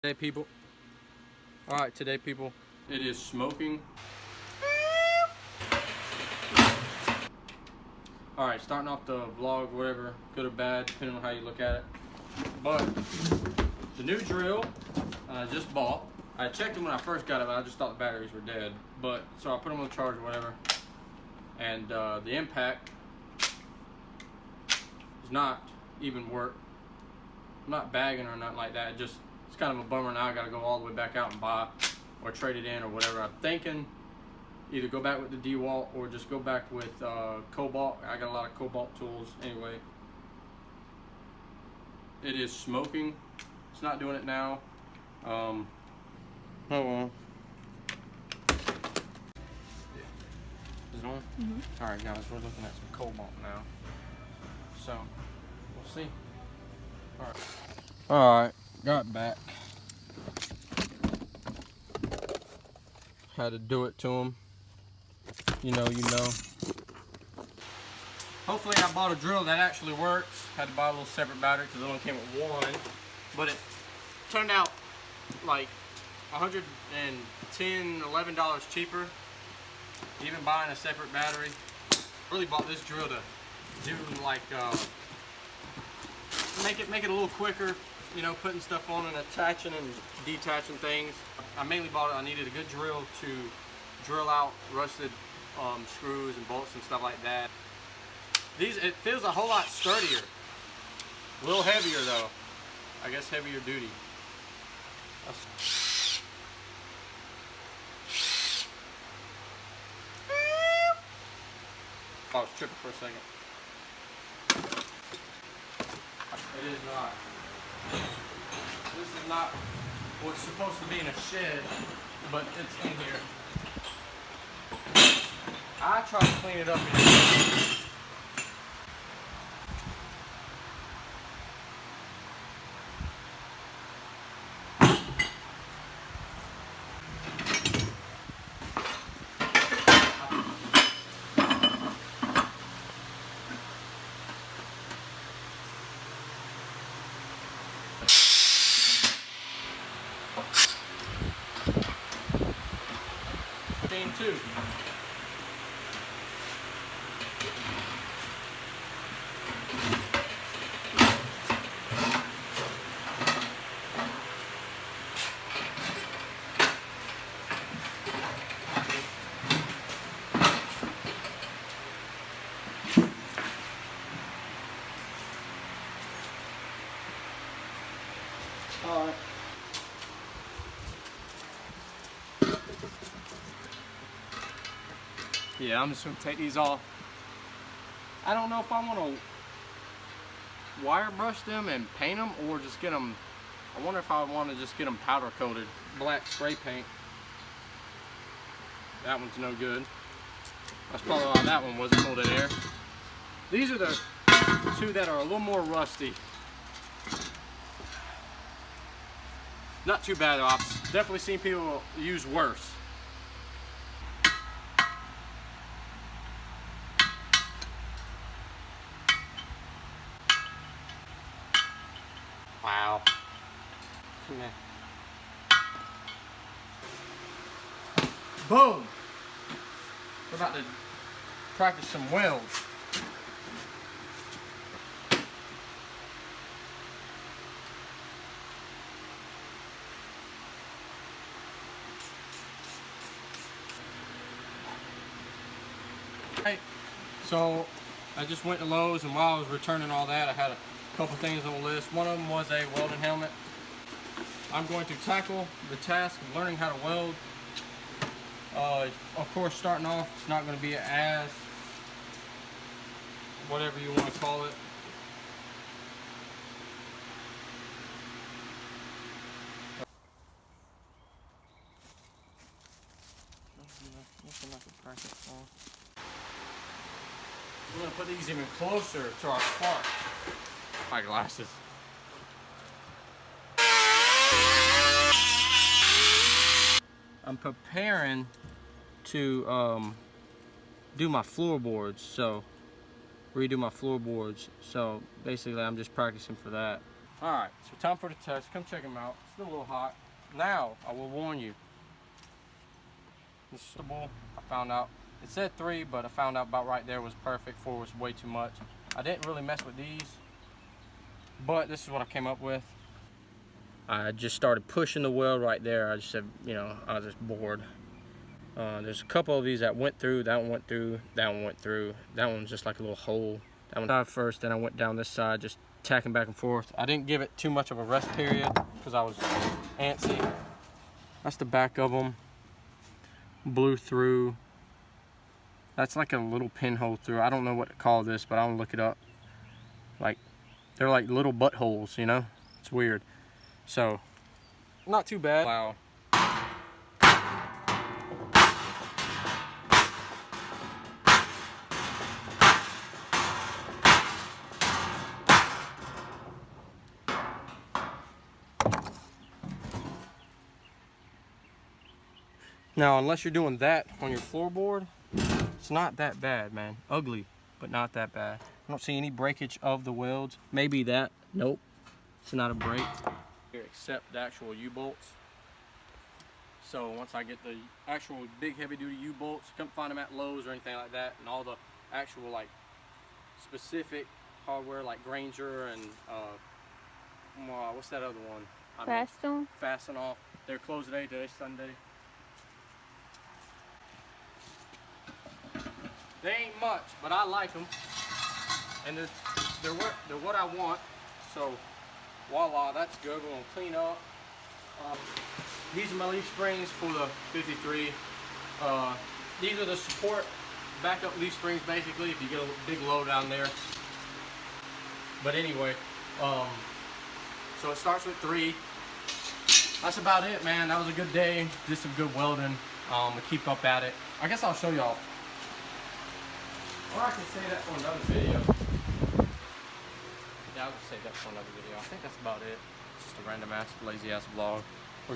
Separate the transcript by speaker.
Speaker 1: Today people, alright today people, it is smoking. Alright, starting off the vlog, whatever, good or bad, depending on how you look at it. But, the new drill I just bought. I checked them when I first got it, but I just thought the batteries were dead. But, so I put them on the charge or whatever. And the impact is not even work. I'm not bagging or nothing like that. It's kind of a bummer now. I got to go all the way back out and buy or trade it in or whatever. I'm thinking either go back with the DeWalt or just go back with Cobalt. I got a lot of Cobalt tools anyway. It is smoking. It's not doing it now. Hold on. Is it on? Mm-hmm. Alright guys, we're looking at some Cobalt now. So, we'll see. Alright, got back. Had to do it to him. You know. Hopefully I bought a drill that actually works. Had to buy a little separate battery because it only came with one. But it turned out like $110, $11 cheaper. Even buying a separate battery. Really bought this drill to do like make it a little quicker. You know, putting stuff on and attaching and detaching things. I mainly bought it, I needed a good drill to drill out rusted screws and bolts and stuff like that. It feels a whole lot sturdier. A little heavier though. I guess heavier duty. I was tripping for a second. It is not. This is not what's supposed to be in a shed, but it's in here. I tried to clean it up in here. Too. All right. Yeah, I'm just going to take these off. I don't know if I want to wire brush them and paint them or just get them, I wonder if I want to just get them powder coated. Black spray paint. That one's no good. That's probably why that one wasn't holding air. These are the two that are a little more rusty. Not too bad though, I've definitely seen people use worse. Wow. Come here. Boom! We're about to practice some welds. Hey, so I just went to Lowe's, and while I was returning all that, I had a couple things on the list. One of them was a welding helmet. I'm going to tackle the task of learning how to weld. Of course, starting off, it's not going to be as whatever you want to call it. We're going to put these even closer to our sparks. My glasses. I'm preparing to do my floorboards, so redo my floorboards. So basically I'm just practicing for that. Alright, so time for the test. Come check them out. It's still a little hot. Now, I will warn you. This is the bowl. I found out. It said 3, but I found out about right there was perfect. 4 was way too much. I didn't really mess with these, but this is what I came up with. I just started pushing the weld right there. I just said, you know, I was just bored. There's a couple of these that went through. That one went through. That one went through. That one's just like a little hole. That one died first, then I went down this side, just tacking back and forth. I didn't give it too much of a rest period because I was antsy. That's the back of them. Blew through. That's like a little pinhole through. I don't know what to call this, but I'll look it up. Like, they're like little buttholes, you know? It's weird. So, not too bad. Wow. Now, unless you're doing that on your floorboard, it's not that bad, man. Ugly, but not that bad. I don't see any breakage of the welds. Maybe that. Nope. It's not a break. Here, except the actual U-bolts. So once I get the actual big heavy-duty U-bolts, couldn't find them at Lowe's or anything like that, and all the actual like specific hardware like Granger and what's that other one? Fastenal. They're closed today. Today's Sunday. They ain't much, but I like them, and they're what I want. So, voila, that's good. We're gonna clean up. These are my leaf springs for the 53. These are the support backup leaf springs, basically, if you get a big load down there. But anyway, so it starts with 3. That's about it, man. That was a good day. Did some good welding. To keep up at it. I guess I'll show y'all. Or I can say that for another video. Yeah, I'll just say that for another video. I think that's about it. It's just a random ass, lazy ass vlog.